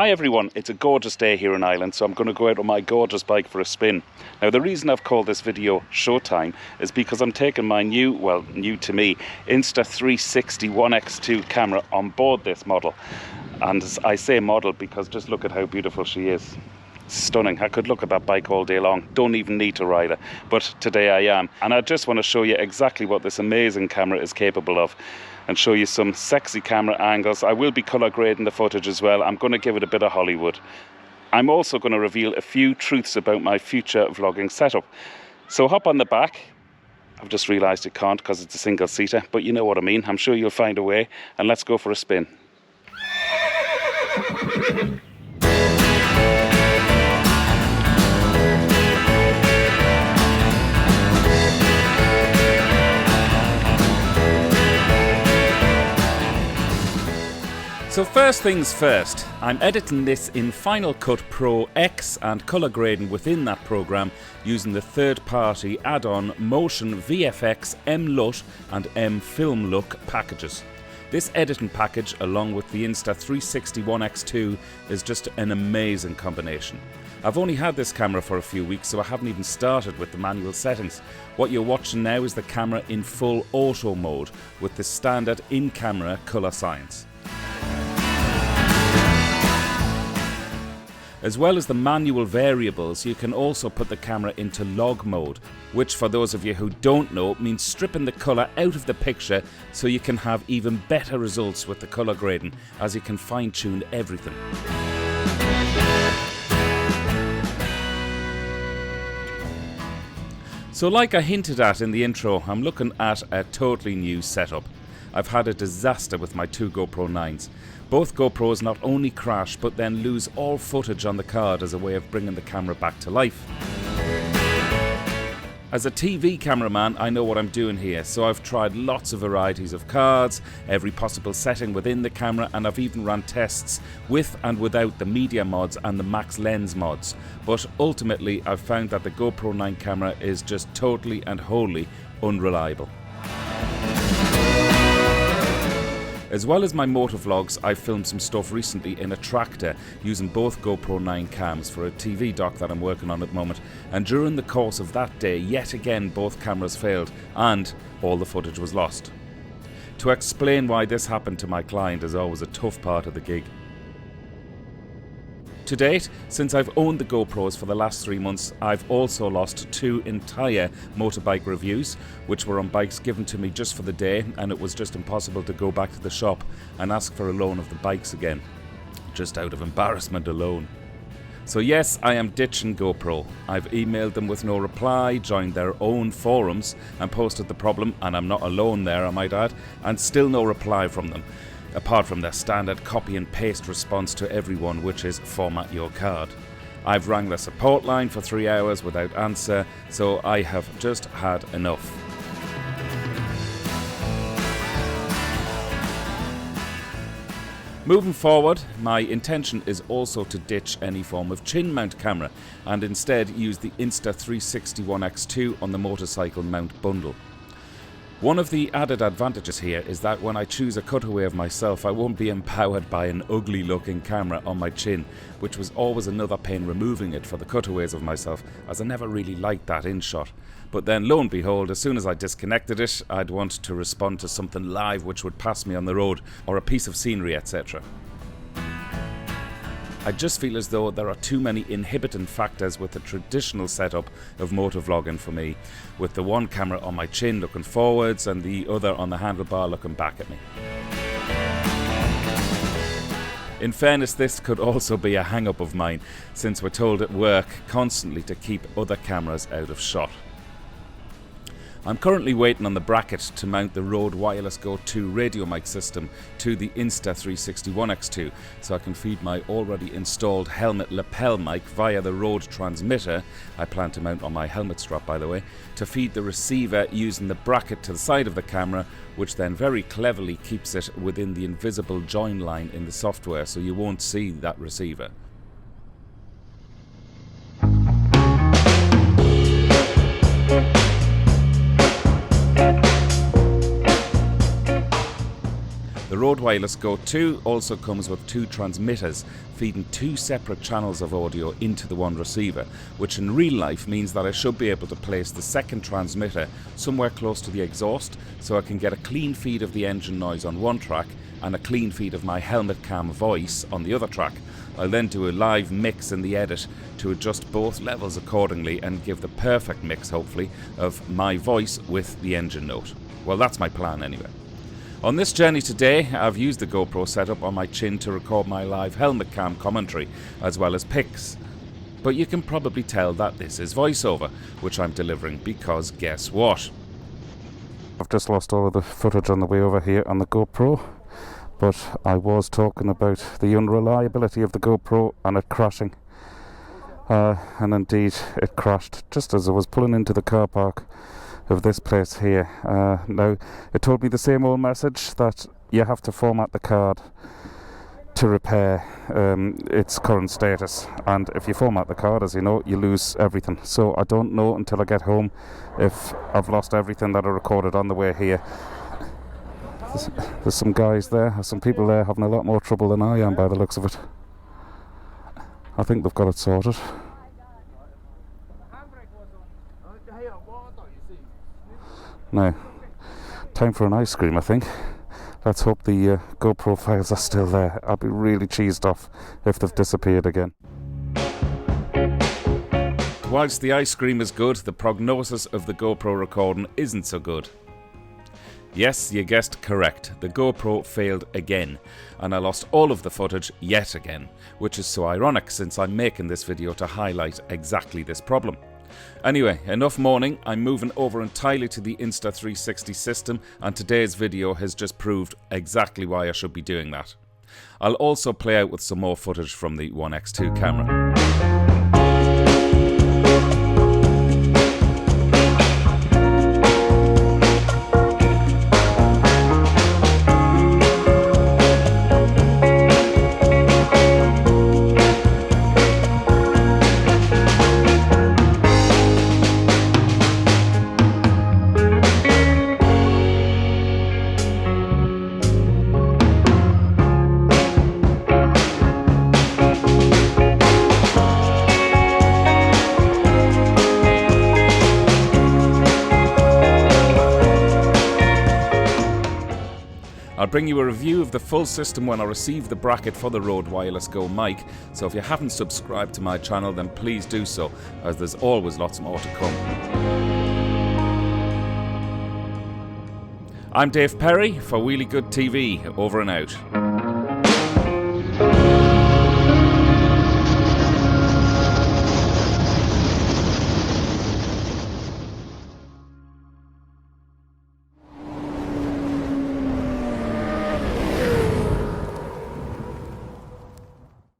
Hi everyone, it's a gorgeous day here in Ireland, so I'm going to go out on my gorgeous bike for a spin. Now the reason I've called this video Showtime is because I'm taking my new to me, Insta360 1x2 camera on board this model. And I say model because just look at how beautiful she is. Stunning. I could look at that bike all day long, don't even need to ride it, but today I am. And I just want to show you exactly what this amazing camera is capable of and show you some sexy camera angles. I will be colour grading the footage as well. I'm going to give it a bit of Hollywood. I'm also going to reveal a few truths about my future vlogging setup. So hop on the back. I've just realised it can't because it's a single seater, but you know what I mean. I'm sure you'll find a way, and let's go for a spin. So first things first, I'm editing this in Final Cut Pro X and colour grading within that programme using the third-party add-on Motion VFX M-LUT and M-Film Look packages. This editing package, along with the Insta360 1x2, is just an amazing combination. I've only had this camera for a few weeks, so I haven't even started with the manual settings. What you're watching now is the camera in full auto mode with the standard in-camera colour science. As well as the manual variables, you can also put the camera into log mode, which for those of you who don't know means stripping the colour out of the picture so you can have even better results with the colour grading, as you can fine-tune everything. So like I hinted at in the intro, I'm looking at a totally new setup. I've had a disaster with my two GoPro 9s. Both GoPros not only crash but then lose all footage on the card as a way of bringing the camera back to life. As a TV cameraman, I know what I'm doing here, so I've tried lots of varieties of cards, every possible setting within the camera, and I've even run tests with and without the media mods and the max lens mods. But ultimately, I've found that the GoPro 9 camera is just totally and wholly unreliable. As well as my motor vlogs, I filmed some stuff recently in a tractor using both GoPro 9 cams for a TV doc that I'm working on at the moment, and during the course of that day, yet again both cameras failed and all the footage was lost. To explain why this happened to my client is always a tough part of the gig. To date, since I've owned the GoPros for the last 3 months, I've also lost 2 entire motorbike reviews, which were on bikes given to me just for the day, and it was just impossible to go back to the shop and ask for a loan of the bikes again, just out of embarrassment alone. So yes, I am ditching GoPro. I've emailed them with no reply, joined their own forums and posted the problem, and I'm not alone there, I might add, and still no reply from them. Apart from their standard copy and paste response to everyone, which is format your card. I've rang the support line for 3 hours without answer, so I have just had enough. Moving forward, my intention is also to ditch any form of chin mount camera and instead use the Insta360 1x2 on the motorcycle mount bundle. One of the added advantages here is that when I choose a cutaway of myself, I won't be empowered by an ugly looking camera on my chin, which was always another pain removing it for the cutaways of myself, as I never really liked that in shot. But then lo and behold, as soon as I disconnected it, I'd want to respond to something live which would pass me on the road, or a piece of scenery, etc. I just feel as though there are too many inhibiting factors with the traditional setup of motor vlogging for me, with the one camera on my chin looking forwards and the other on the handlebar looking back at me. In fairness, this could also be a hang-up of mine, since we're told at work constantly to keep other cameras out of shot. I'm currently waiting on the bracket to mount the Rode Wireless Go 2 radio mic system to the Insta360 1x2 so I can feed my already installed helmet lapel mic via the Rode transmitter, I plan to mount on my helmet strap by the way, to feed the receiver using the bracket to the side of the camera, which then very cleverly keeps it within the invisible join line in the software so you won't see that receiver. The Rode Wireless Go 2 also comes with 2 transmitters feeding 2 separate channels of audio into the one receiver, which in real life means that I should be able to place the second transmitter somewhere close to the exhaust so I can get a clean feed of the engine noise on one track and a clean feed of my helmet cam voice on the other track. I'll then do a live mix in the edit to adjust both levels accordingly and give the perfect mix, hopefully, of my voice with the engine note. Well, that's my plan anyway. On this journey today, I've used the GoPro setup on my chin to record my live helmet cam commentary, as well as pics. But you can probably tell that this is voiceover, which I'm delivering because guess what? I've just lost all of the footage on the way over here on the GoPro, but I was talking about the unreliability of the GoPro and it crashing. And indeed, it crashed just as I was pulling into the car park of this place here. Now, it told me the same old message that you have to format the card to repair its current status, and if you format the card, as you know, you lose everything. So I don't know until I get home if I've lost everything that I recorded on the way here. There's some guys there, some people there having a lot more trouble than I am by the looks of it. I think they've got it sorted. Now, time for an ice cream, I think. Let's hope the GoPro files are still there. I'll be really cheesed off if they've disappeared again. Whilst the ice cream is good, the prognosis of the GoPro recording isn't so good. Yes, you guessed correct. The GoPro failed again, and I lost all of the footage yet again, which is so ironic since I'm making this video to highlight exactly this problem. Anyway, enough mourning. I'm moving over entirely to the Insta360 system, and today's video has just proved exactly why I should be doing that. I'll also play out with some more footage from the 1X2 camera. I'll bring you a review of the full system when I receive the bracket for the Rode Wireless Go mic, so if you haven't subscribed to my channel then please do so, as there's always lots more to come. I'm Dave Perry for Wheelie Good TV, over and out.